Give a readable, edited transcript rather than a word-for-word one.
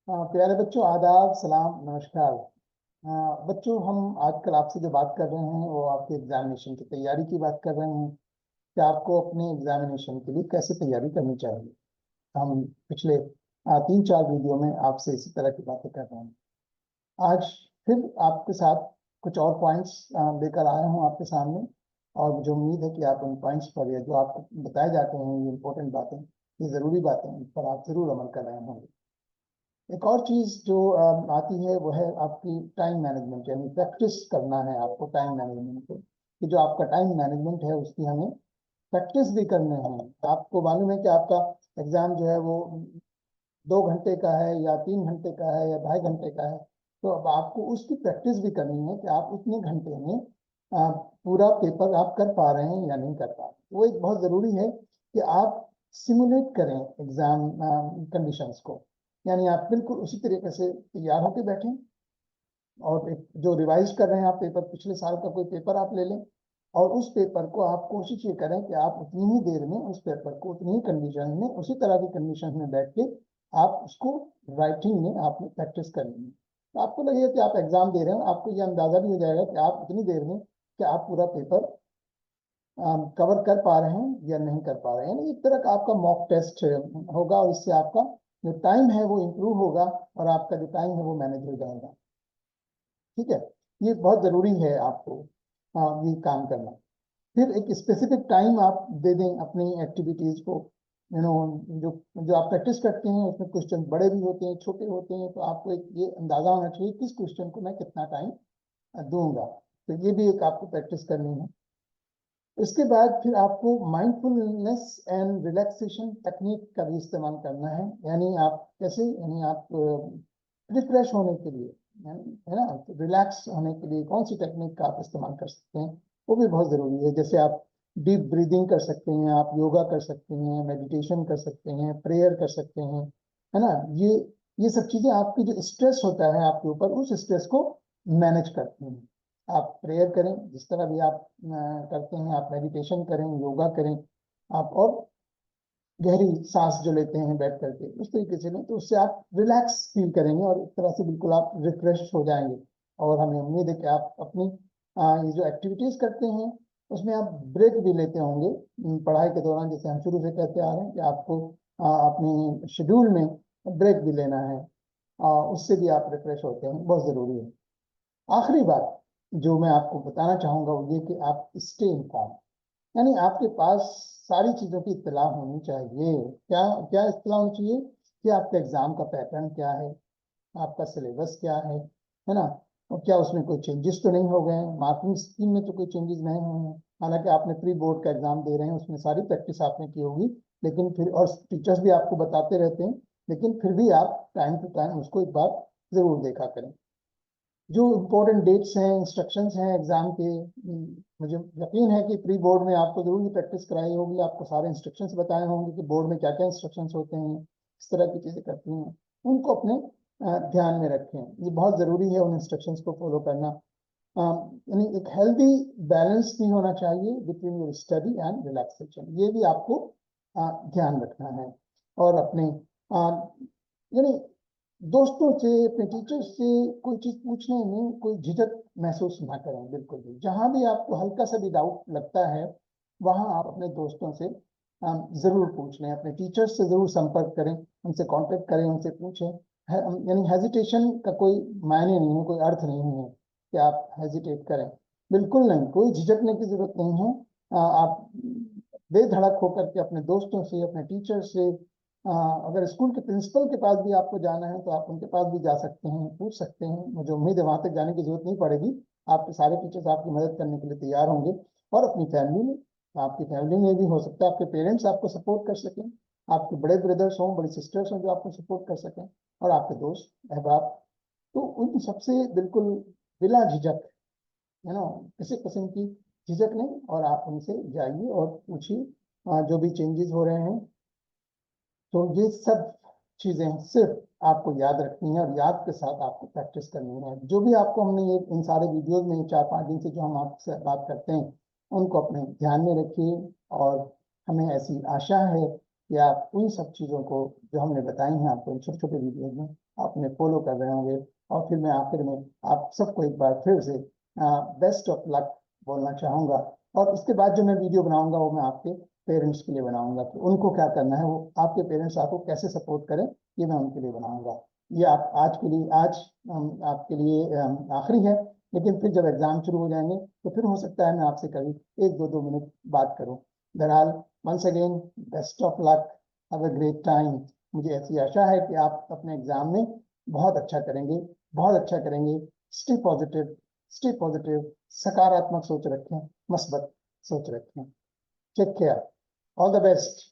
प्यारे बच्चों, आदाब, सलाम, नमस्कार। बच्चों, हम आजकल आपसे जो बात कर रहे हैं वो आपके एग्जामिनेशन की तैयारी की बात कर रहे हैं कि आपको अपने एग्जामिनेशन के लिए कैसे तैयारी करनी चाहिए। हम पिछले 3-4 वीडियो में आपसे इसी तरह की बातें कर रहे हैं। आज फिर आपके साथ कुछ और पॉइंट्स लेकर आया हूँ आपके सामने, और मुझे उम्मीद है कि आप उन पॉइंट्स पर, या जो आपको बताए जाते हैं, ये इम्पोर्टेंट बातें, ये ज़रूरी बातें, इन पर आप ज़रूर अमल कर रहे होंगे। एक और चीज जो आती है वो है आपकी टाइम मैनेजमेंट, यानी प्रैक्टिस करना है आपको टाइम मैनेजमेंट को, कि जो आपका टाइम मैनेजमेंट है उसकी हमें प्रैक्टिस भी करने हैं। आपको मालूम है कि आपका एग्जाम जो है वो 2 घंटे का है, या 3 घंटे का है, या 2.5 घंटे का है। तो अब आपको उसकी प्रैक्टिस भी करनी है कि आप उतने घंटे में पूरा पेपर आप कर पा रहे हैं या नहीं कर पा रहे। वो एक बहुत जरूरी है कि आप सिमुलेट करें एग्जाम कंडीशंस को, यानी आप बिल्कुल उसी तरीके से तैयार होकर बैठें, और एक जो रिवाइज कर रहे हैं आप पेपर, पिछले साल का कोई पेपर आप ले लें, और उस पेपर को आप कोशिश ये करें कि आप उतनी ही देर में उस पेपर को, उतनी ही कंडीशन में, उसी तरह की कंडीशन में बैठ के आप उसको राइटिंग में आपने प्रैक्टिस करनी है। तो आपको लगेगा कि आप एग्जाम दे रहे हैं, आपको ये अंदाजा भी हो जाएगा कि आप उतनी देर में कि आप पूरा पेपर कवर कर पा रहे हैं या नहीं कर पा रहे हैं। यानी एक तरह का आपका मॉक टेस्ट होगा, और इससे आपका जो टाइम है वो इम्प्रूव होगा, और आपका जो टाइम है वो मैनेज हो जाएगा। ठीक है, ये बहुत जरूरी है आपको ये काम करना। फिर एक स्पेसिफिक टाइम आप दे दें अपनी एक्टिविटीज को। यू नो, जो जो आप प्रैक्टिस करते हैं उसमें क्वेश्चन बड़े भी होते हैं, छोटे होते हैं, तो आपको एक ये अंदाजा होना चाहिए किस क्वेश्चन को मैं कितना टाइम दूंगा। तो ये भी एक आपको प्रैक्टिस करनी है। इसके बाद फिर आपको माइंडफुलनेस एंड रिलैक्सेशन टेक्निक का भी इस्तेमाल करना है। यानी आप कैसे, यानी आप रिफ्रेश होने के लिए, है ना, रिलैक्स होने के लिए कौन सी टेक्निक का आप इस्तेमाल कर सकते हैं, वो भी बहुत ज़रूरी है। जैसे आप डीप ब्रीदिंग कर सकते हैं, आप योगा कर सकते हैं, मेडिटेशन कर सकते हैं, प्रेयर कर सकते हैं, है ना। ये सब चीज़ें आपकी जो स्ट्रेस होता है आपके ऊपर, उस स्ट्रेस को मैनेज करती हैं। आप प्रेयर करें, जिस तरह भी आप करते हैं, आप मेडिटेशन करें, योगा करें आप, और गहरी सांस जो लेते हैं बैठ करके, उस तरीके से लें, तो उससे आप रिलैक्स फील करेंगे, और एक तरह से बिल्कुल आप रिफ्रेश हो जाएंगे। और हमें उम्मीद है कि आप अपनी ये जो एक्टिविटीज करते हैं उसमें आप ब्रेक भी लेते होंगे पढ़ाई के दौरान, जैसे हम शुरू से कहते आ रहे हैं कि आपको अपने शेड्यूल में ब्रेक भी लेना है। उससे भी आप रिफ्रेश होते हैं, बहुत ज़रूरी है। आखिरी बात जो मैं आपको बताना चाहूंगा वो ये कि आप स्टे इन्फॉर्म, यानी आपके पास सारी चीजों की इत्तला होनी चाहिए। क्या क्या इत्तला होनी चाहिए कि आपका एग्जाम का पैटर्न क्या है, आपका सिलेबस क्या है ना, और क्या उसमें कोई चेंजेस तो नहीं हो गए हैं, मार्किंग स्कीम में तो कोई चेंजेस नहीं हुए हैं। हालांकि आपने प्री बोर्ड का एग्जाम दे रहे हैं, उसमें सारी प्रैक्टिस आपने की होगी, लेकिन फिर, और टीचर्स भी आपको बताते रहते हैं, लेकिन फिर भी आप टाइम टू टाइम उसको एक बार जरूर देखा करें। जो इम्पोर्टेंट डेट्स हैं, इंस्ट्रक्शंस हैं एग्जाम के, मुझे यकीन है कि प्री बोर्ड में आपको जरूर ये प्रैक्टिस कराई होगी, आपको सारे इंस्ट्रक्शंस बताए होंगे कि बोर्ड में क्या क्या इंस्ट्रक्शंस होते हैं, इस तरह की चीजें करती हैं, उनको अपने ध्यान में रखें। ये बहुत जरूरी है उन इंस्ट्रक्शंस को फॉलो करना। यानी एक हेल्दी बैलेंस भी होना चाहिए between your study and relaxation, ये भी आपको ध्यान रखना है। और अपने यानी दोस्तों से, अपने टीचर से कोई चीज पूछने में कोई झिझक महसूस ना करें, बिल्कुल भी। जहां भी आपको हल्का सा भी डाउट लगता है, वहां आप अपने दोस्तों से जरूर पूछ लें, अपने टीचर्स से जरूर संपर्क करें, उनसे कांटेक्ट करें, उनसे पूछें। यानी हेजिटेशन का कोई मायने नहीं है, कोई अर्थ नहीं है कि आप हेजिटेट करें, बिल्कुल नहीं, कोई झिझकने की जरूरत नहीं है। आप बेधड़क होकर के अपने दोस्तों से, अपने टीचर से, अगर स्कूल के प्रिंसिपल के पास भी आपको जाना है तो आप उनके पास भी जा सकते हैं, पूछ सकते हैं। मुझे उम्मीद है वहां तक जाने की जरूरत नहीं पड़ेगी, आपके सारे टीचर्स आपकी मदद करने के लिए तैयार होंगे। और अपनी फैमिली में, आपकी फैमिली में भी हो सकता है आपके पेरेंट्स आपको सपोर्ट कर सकें, आपके बड़े ब्रदर्स हों, बड़ी सिस्टर्स हों जो आपको सपोर्ट कर सकें, और आपके दोस्त अहबाब, तो उन सबसे बिल्कुल बिला झिझक, है ना, किसी किस्म की झिझक नहीं, और आप उनसे जाइए और पूछिए जो भी चेंजेस हो रहे हैं। तो ये सब चीजें सिर्फ आपको याद रखनी है, और याद के साथ आपको प्रैक्टिस करनी है। जो भी आपको हमने ये इन सारे वीडियोस में 4-5 दिन से जो हम आपसे बात करते हैं, उनको अपने ध्यान में रखिए, और हमें ऐसी आशा है कि आप उन सब चीजों को जो हमने बताई हैं आपको इन छोटे छोटे वीडियोज में, आपने फॉलो कर रहे होंगे। और फिर मैं आखिर में आप सबको एक बार फिर से बेस्ट ऑफ लक बोलना चाहूँगा। और इसके बाद जो मैं वीडियो बनाऊंगा वो मैं आपके पेरेंट्स के लिए बनाऊंगा कि उनको क्या करना है, वो आपके पेरेंट्स आपको कैसे सपोर्ट करें, ये मैं उनके लिए बनाऊंगा। ये आप आज के लिए आज आपके लिए आखिरी है, लेकिन फिर जब एग्जाम शुरू हो जाएंगे तो फिर हो सकता है मैं आपसे कभी 1-2 मिनट बात करूं। बहरहाल once again best of luck, have a great time. मुझे ऐसी आशा है कि आप अपने एग्जाम में बहुत अच्छा करेंगे, बहुत अच्छा करेंगे। स्टे पॉजिटिव, स्टे पॉजिटिव, सकारात्मक सोच रखें, मस्बत सोच रखें। Take care, all the best.